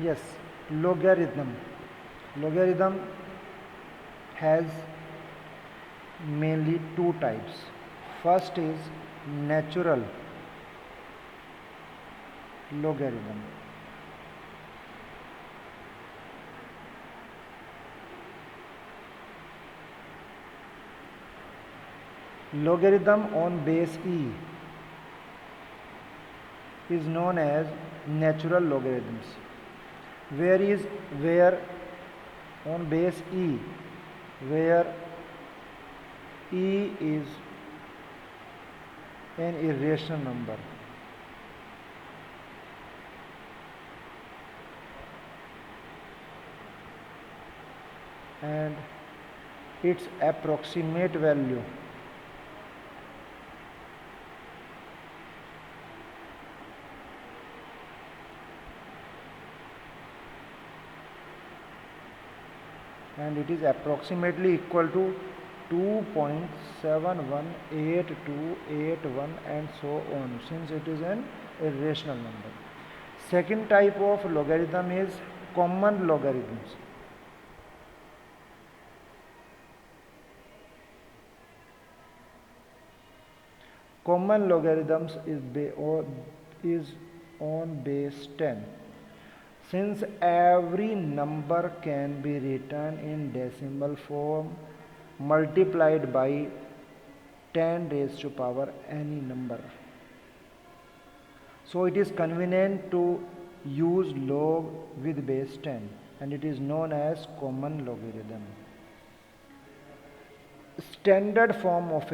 Yes, logarithm. Logarithm has mainly two types. First is natural logarithm. Logarithm on base e is known as natural logarithms. Where on base e, where e is an irrational number, and its approximate value and it is approximately equal to 2.718281 and so on, since it is an irrational number. Second type of logarithm is common logarithms. Common logarithms is on base 10. Since every number can be written in decimal form multiplied by 10 raised to power any number, so it is convenient to use log with base 10, and it is known as common logarithm. Standard form of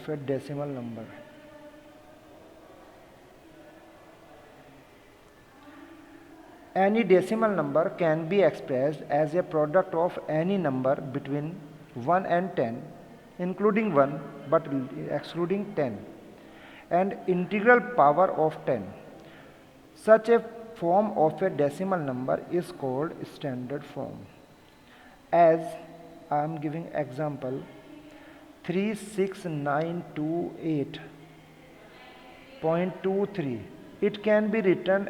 a decimal number. Any decimal number can be expressed as a product of any number between 1 and 10, including 1 but excluding 10, and integral power of 10. Such a form of a decimal number is called standard form. As I am giving example 36928.23, it can be written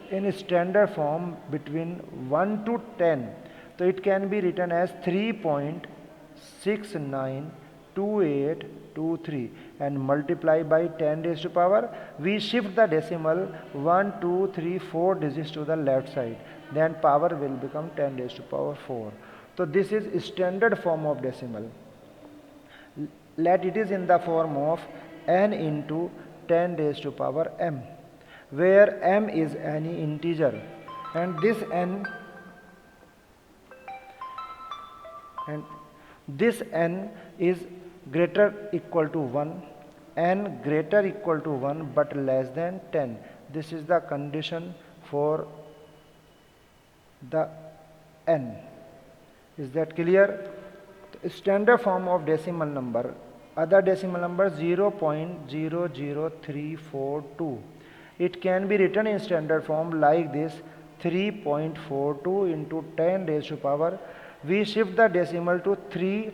in standard form between 1 to 10. So it can be written as 3.692823 and multiply by 10 raised to power. We shift the decimal 1, 2, 3, 4 digits to the left side. Then power will become 10 raised to power 4. So this is standard form of decimal. Let it is in the form of n into 10 raised to power m, where m is any integer, and this n is greater equal to 1, n greater equal to 1 but less than 10. This is the condition for the n. Is that clear? Standard form of decimal number. Other decimal number 0.00342. It can be written in standard form like this: 3.42 into 10 raised to power. We shift the decimal to 3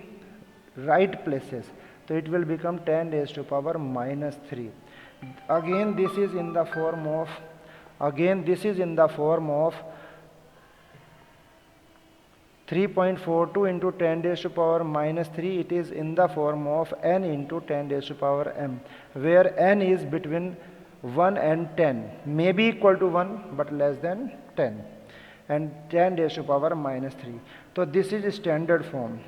right places, so it will become 10 raised to power minus 3. Again this is in the form of 3.42 into 10 raised to power minus 3. It is in the form of n into 10 raised to power m, where n is between 1 and 10, may be equal to 1 but less than 10, and 10 raised to power minus 3. So this is standard form.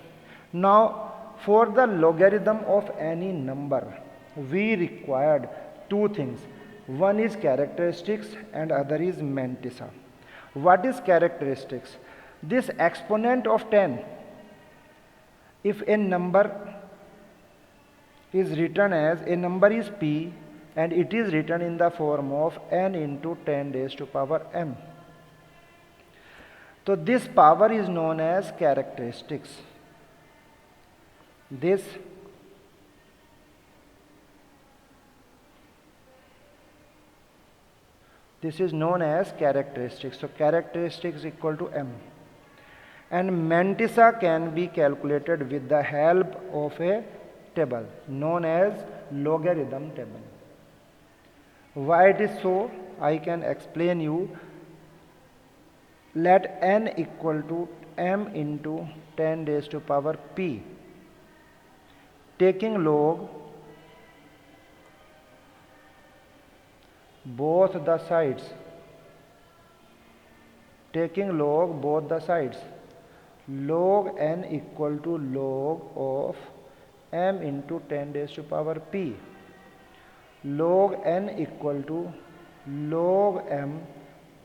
Now for the logarithm of any number, we required two things. One is characteristics and other is mantissa. What is characteristics? This exponent of 10, if a number is written as a number is p and it is written in the form of n into 10 raised to power m, so this power is known as characteristics. This is known as characteristics. So characteristics equal to m. And mantissa can be calculated with the help of a table known as logarithm table. Why it is so? I can explain you. Let n equal to m into 10 raised to power p. Taking log both the sides. Taking log both the sides. Log n equal to log of m into 10 raised to power p. Log n equal to log m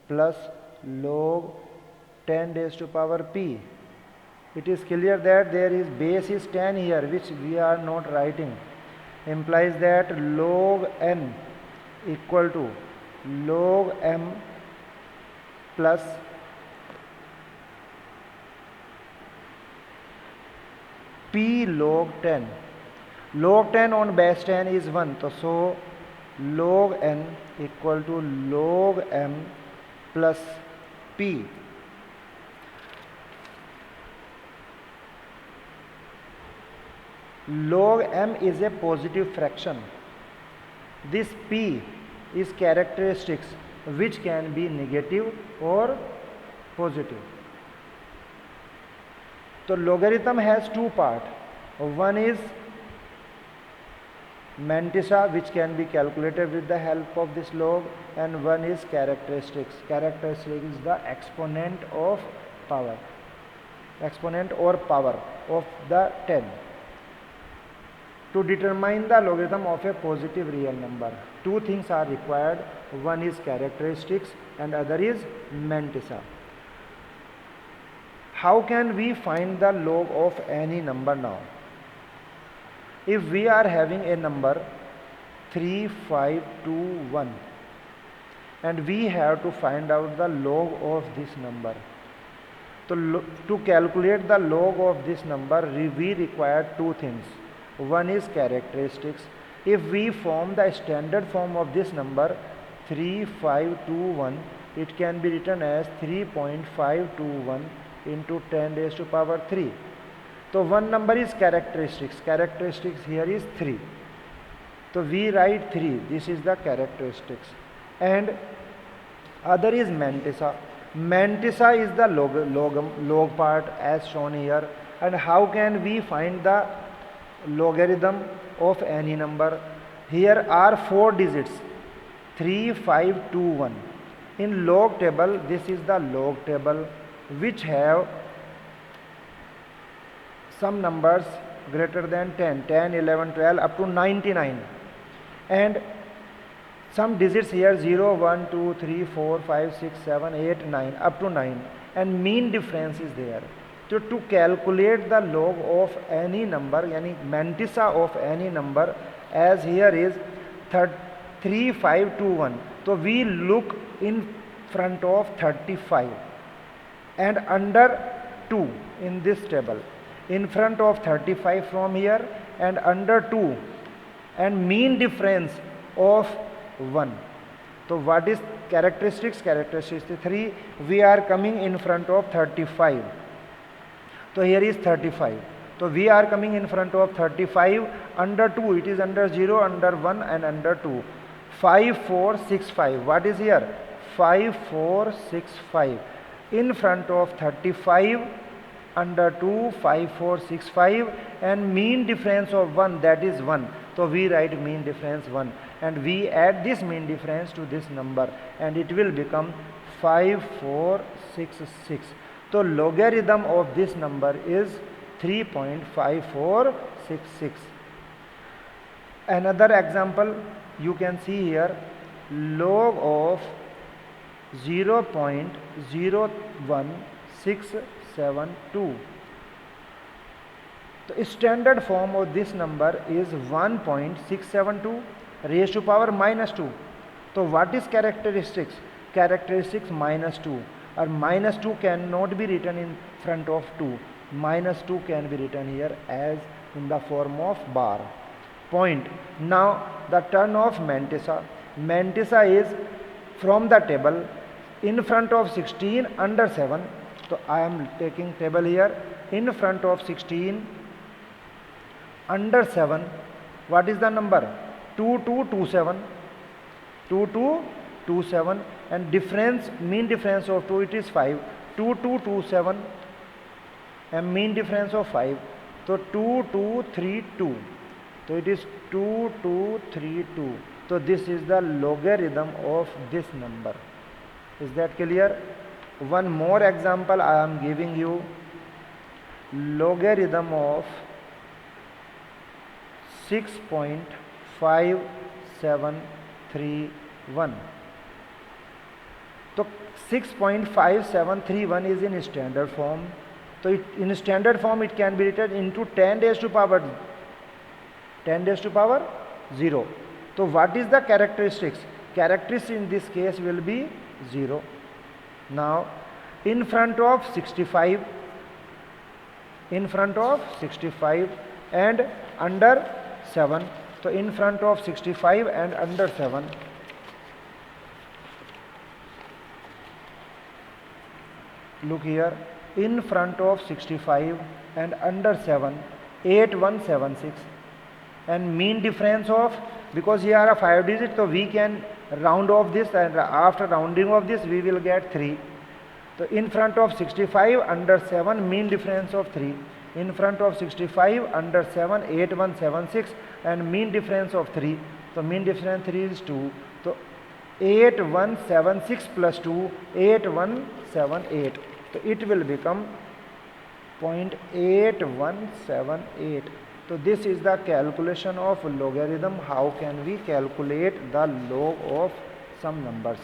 plus log 10 raised to power p. It is clear that there is base is 10 here, which we are not writing. Implies that log n equal to log m plus p log 10. Log 10 on base 10 is 1. So log n equal to log m plus p. Log m is a positive fraction. This p is characteristics which can be negative or positive. So logarithm has two parts. One is mantissa, which can be calculated with the help of this log, and one is characteristics. Characteristic is the exponent of power, exponent or power of the 10. To determine the logarithm of a positive real number, two things are required. One is characteristics and other is mantissa. How can we find the log of any number now? If we are having a number 3, 5, 2, 1 and we have to find out the log of this number. So to calculate the log of this number, we require two things. One is characteristics. If we form the standard form of this number 3, 5, 2, 1, it can be written as 3.521 into 10 raised to power 3. So one number is characteristics. Characteristics here is 3. So we write 3. This is the characteristics. And other is mantissa. Mantissa is the log part as shown here. And how can we find the logarithm of any number? Here are 4 digits 3, 5, 2, 1. In log table, this is the log table which have some numbers greater than 10, 10, 11, 12 up to 99, and some digits here 0, 1, 2, 3, 4, 5, 6, 7, 8, 9 up to 9, and mean difference is there. So to calculate the log of any number, yani mantissa of any number, as here is 3, 5, 2, 1. So we look in front of 35 and under 2 in this table. In front of 35 from here and under 2 and mean difference of 1. So what is characteristics? Characteristics 3. We are coming in front of 35. So here is 35. So we are coming in front of 35 under 2. It is under 0, under 1 and under 2. 5, 4, 6, 5. What is here? 5, 4, 6, 5. In front of 35 under 2, 5, 4, 6, 5 and mean difference of 1, that is 1. So we write mean difference 1 and we add this mean difference to this number and it will become 5, 4, 6, 6. So logarithm of this number is 3.5466. Another example you can see here, log of 0.01672. The standard form of this number is 1.672 raised to power minus 2. So what is characteristics? Characteristics minus 2. Or minus 2 cannot be written in front of 2. Minus 2 can be written here as in the form of bar. Point. Now the turn of mantissa. Mantissa is from the table in front of 16 under 7. So I am taking table here in front of 16 under 7, what is the number? 2227. 2227, and difference, mean difference of 2, it is 5. 2227 and mean difference of 5, so 2232, so it is 2232. So this is the logarithm of this number. Is that clear? One more example I am giving you. Logarithm of 6.5731. So 6.5731 is in standard form. So in standard form it can be written into 10 raised to power 0. So what is the characteristics? Characteristics in this case will be 0. Now in front of 65, in front of 65 and under 7. So in front of 65 and under 7. Look here, in front of 65 and under 7, 8176, and mean difference of, because here are 5 digits, so we can round off this, and after rounding of this we will get 3. So in front of 65 under 7, mean difference of 3. In front of 65 under 7, 8176, and mean difference of 3. So mean difference 3 is 2. So 8176 plus 2, 8178. So it will become 0.8178. So this is the calculation of logarithm. How can we calculate the log of some numbers?